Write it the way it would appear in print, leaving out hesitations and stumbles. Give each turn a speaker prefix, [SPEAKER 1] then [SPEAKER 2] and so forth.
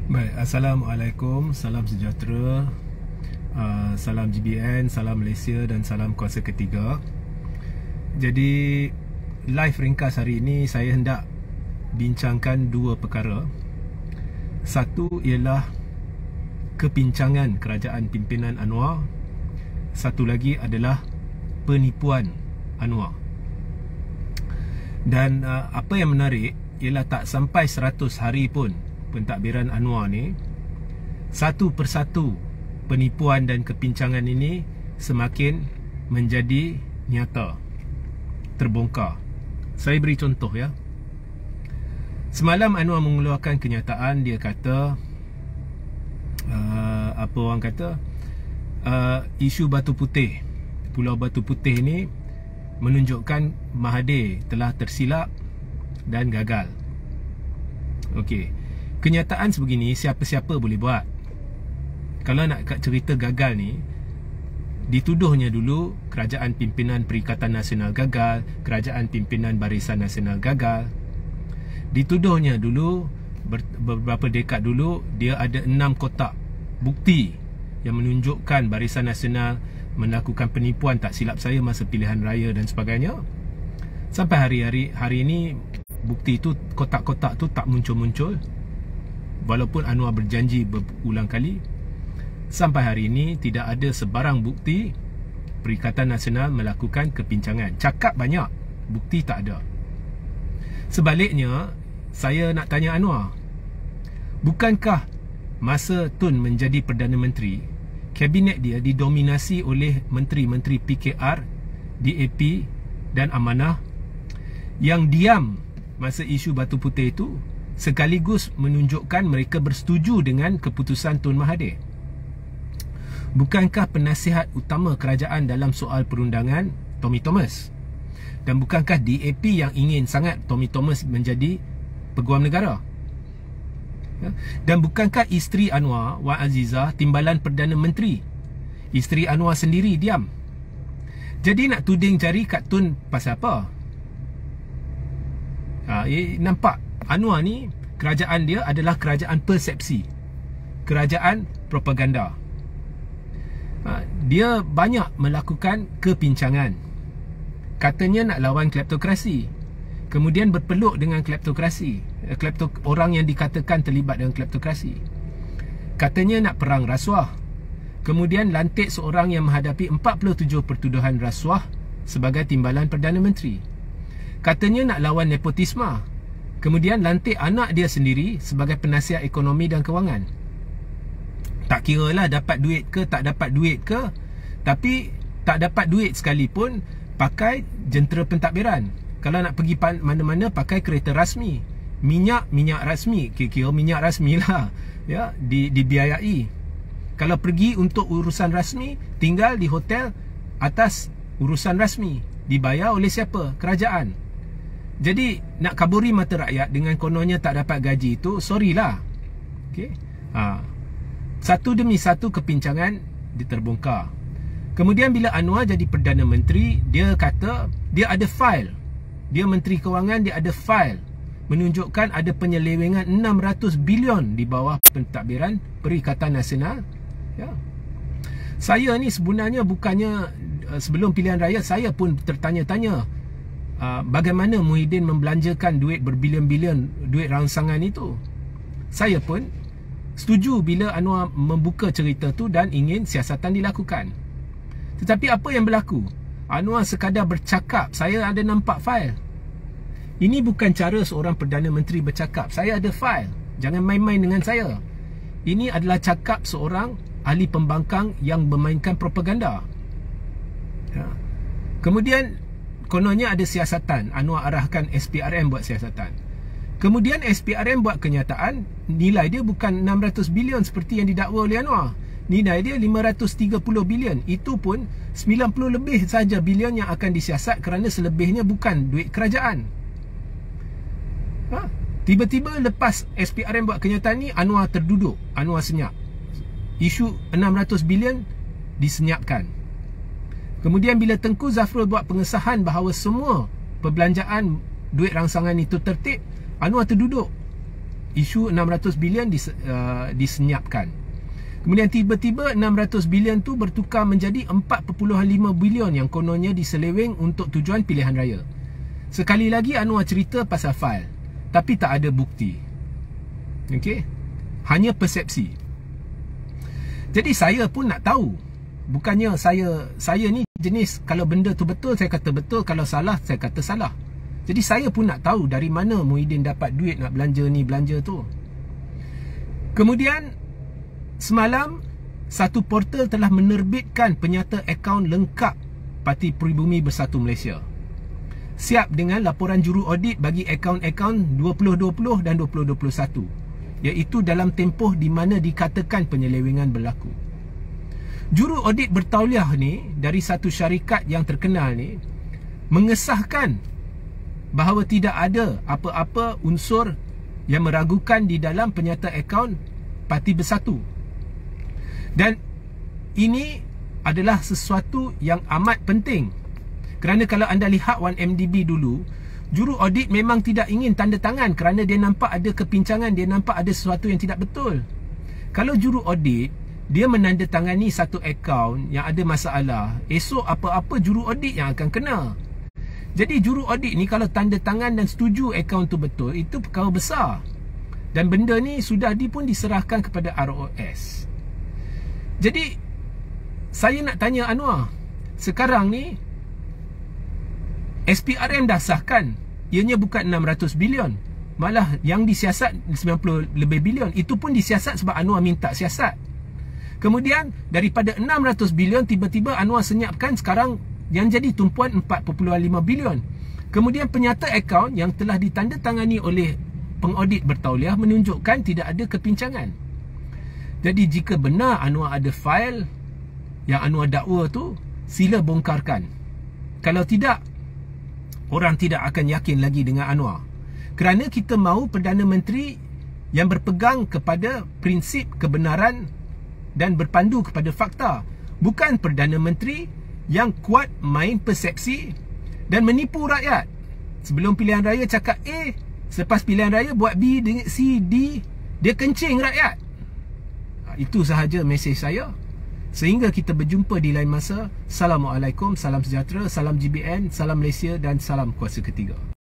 [SPEAKER 1] Baik, Assalamualaikum, salam sejahtera, salam GBN, salam Malaysia dan salam kuasa ketiga. Jadi live ringkas hari ini saya hendak bincangkan dua perkara. Satu ialah kepincangan kerajaan pimpinan Anwar. Satu lagi adalah penipuan Anwar. Dan apa yang menarik ialah tak sampai 100 hari pun pentadbiran Anwar ni, satu persatu penipuan dan kepincangan ini semakin menjadi nyata, terbongkar. Saya beri contoh ya. Semalam Anwar mengeluarkan kenyataan. Dia kata apa orang kata, isu Batu Putih, Pulau Batu Putih ni menunjukkan Mahathir telah tersilap dan gagal. Okey, kenyataan sebegini siapa-siapa boleh buat. Kalau nak cerita gagal ni, dituduhnya dulu kerajaan pimpinan Perikatan Nasional gagal, kerajaan pimpinan Barisan Nasional gagal. Dituduhnya dulu beberapa dekad dulu dia ada 6 kotak bukti yang menunjukkan Barisan Nasional melakukan penipuan, tak silap saya, masa pilihan raya dan sebagainya. Sampai hari ini bukti itu, kotak-kotak tu tak muncul-muncul, walaupun Anwar berjanji berulang kali. Sampai hari ini tidak ada sebarang bukti Perikatan Nasional melakukan kepincangan. Cakap banyak, bukti tak ada. Sebaliknya, saya nak tanya Anwar, bukankah masa Tun menjadi Perdana Menteri, kabinet dia didominasi oleh menteri-menteri PKR, DAP dan Amanah yang diam masa isu Batu Putih itu, sekaligus menunjukkan mereka bersetuju dengan keputusan Tun Mahathir? Bukankah penasihat utama kerajaan dalam soal perundangan Tommy Thomas? Dan bukankah DAP yang ingin sangat Tommy Thomas menjadi Peguam Negara? Dan bukankah isteri Anwar, Wan Azizah, timbalan Perdana Menteri? Isteri Anwar sendiri diam. Jadi nak tuding jari kat Tun pasal apa? Nampak Anwar ni, kerajaan dia adalah kerajaan persepsi, kerajaan propaganda. Dia banyak melakukan kepincangan. Katanya nak lawan kleptokrasi, kemudian berpeluk dengan kleptokrasi, orang yang dikatakan terlibat dengan kleptokrasi. Katanya nak perang rasuah, kemudian lantik seorang yang menghadapi 47 pertuduhan rasuah sebagai timbalan Perdana Menteri. Katanya nak lawan nepotisme, kemudian lantik anak dia sendiri sebagai penasihat ekonomi dan kewangan. Tak kira lah dapat duit ke tak dapat duit ke, tapi tak dapat duit sekalipun pakai jentera pentadbiran. Kalau nak pergi mana-mana pakai kereta rasmi, minyak rasmi, kira minyak rasmi lah ya, dibiayai. Kalau pergi untuk urusan rasmi, tinggal di hotel atas urusan rasmi, dibayar oleh siapa? Kerajaan. Jadi nak kaburi mata rakyat dengan kononnya tak dapat gaji itu, sorry lah. Okay? Satu demi satu kepincangan diterbongkar. Kemudian bila Anwar jadi Perdana Menteri, dia kata dia ada file. Dia Menteri Kewangan, dia ada file menunjukkan ada penyelewengan 600 bilion di bawah pentadbiran Perikatan Nasional ya. Saya ni sebenarnya bukannya sebelum pilihan raya saya pun tertanya-tanya bagaimana Muhyiddin membelanjakan duit berbilion-bilion, duit rangsangan itu. Saya pun setuju bila Anwar membuka cerita tu dan ingin siasatan dilakukan. Tetapi apa yang berlaku? Anwar sekadar bercakap, saya ada nampak fail. Ini bukan cara seorang Perdana Menteri bercakap. Saya ada fail, jangan main-main dengan saya. Ini adalah cakap seorang ahli pembangkang yang memainkan propaganda ya. Kemudian kononnya ada siasatan, Anwar arahkan SPRM buat siasatan. Kemudian SPRM buat kenyataan, nilai dia bukan 600 bilion seperti yang didakwa oleh Anwar. Nilai dia 530 bilion. Itu pun 90 lebih saja bilion yang akan disiasat, kerana selebihnya bukan duit kerajaan. Tiba-tiba lepas SPRM buat kenyataan ni, Anwar terduduk, Anwar senyap. Isu 600 bilion disenyapkan. Kemudian bila Tengku Zafrul buat pengesahan bahawa semua perbelanjaan duit rangsangan itu tertib, Anwar terduduk. isu 600 bilion disenyapkan. Kemudian tiba-tiba 600 bilion tu bertukar menjadi 4.5 bilion yang kononnya diseleweng untuk tujuan pilihan raya. Sekali lagi Anwar cerita pasal fail, tapi tak ada bukti. Okey? Hanya persepsi. Jadi saya pun nak tahu. Bukannya saya ni jenis kalau benda tu betul saya kata betul, kalau salah saya kata salah. Jadi saya pun nak tahu dari mana Muhyiddin dapat duit nak belanja ni belanja tu. Kemudian semalam satu portal telah menerbitkan penyata akaun lengkap Parti Peribumi Bersatu Malaysia. Siap dengan laporan juru audit bagi akaun-akaun 2020 dan 2021, iaitu dalam tempoh di mana dikatakan penyelewengan berlaku. Juru audit bertauliah ni dari satu syarikat yang terkenal ni mengesahkan bahawa tidak ada apa-apa unsur yang meragukan di dalam penyata akaun Parti Bersatu. Dan ini adalah sesuatu yang amat penting. Kerana kalau anda lihat 1MDB dulu, juru audit memang tidak ingin tanda tangan kerana dia nampak ada kepincangan, dia nampak ada sesuatu yang tidak betul. Kalau juru audit, dia menandatangani satu akaun yang ada masalah, esok apa-apa juru audit yang akan kena. Jadi juru audit ni kalau tanda tangan dan setuju akaun tu betul, itu perkara besar. Dan benda ni sudah pun diserahkan kepada ROS. Jadi saya nak tanya Anwar, sekarang ni SPRM dah sahkan, ianya bukan 600 bilion, malah yang disiasat 90 lebih bilion. Itu pun disiasat sebab Anwar minta siasat. Kemudian daripada 600 bilion tiba-tiba Anwar senyapkan sekarang yang jadi tumpuan 4.5 bilion. Kemudian penyata akaun yang telah ditandatangani oleh pengaudit bertauliah menunjukkan tidak ada kepincangan. Jadi jika benar Anwar ada fail yang Anwar dakwa tu, sila bongkarkan. Kalau tidak, orang tidak akan yakin lagi dengan Anwar. Kerana kita mahu Perdana Menteri yang berpegang kepada prinsip kebenaran dan berpandu kepada fakta. Bukan Perdana Menteri yang kuat main persepsi dan menipu rakyat. Sebelum pilihan raya cakap A, selepas pilihan raya buat B, C, D, dia kencing rakyat. Itu sahaja mesej saya. Sehingga kita berjumpa di lain masa. Assalamualaikum, salam sejahtera, salam GBN, salam Malaysia dan salam kuasa ketiga.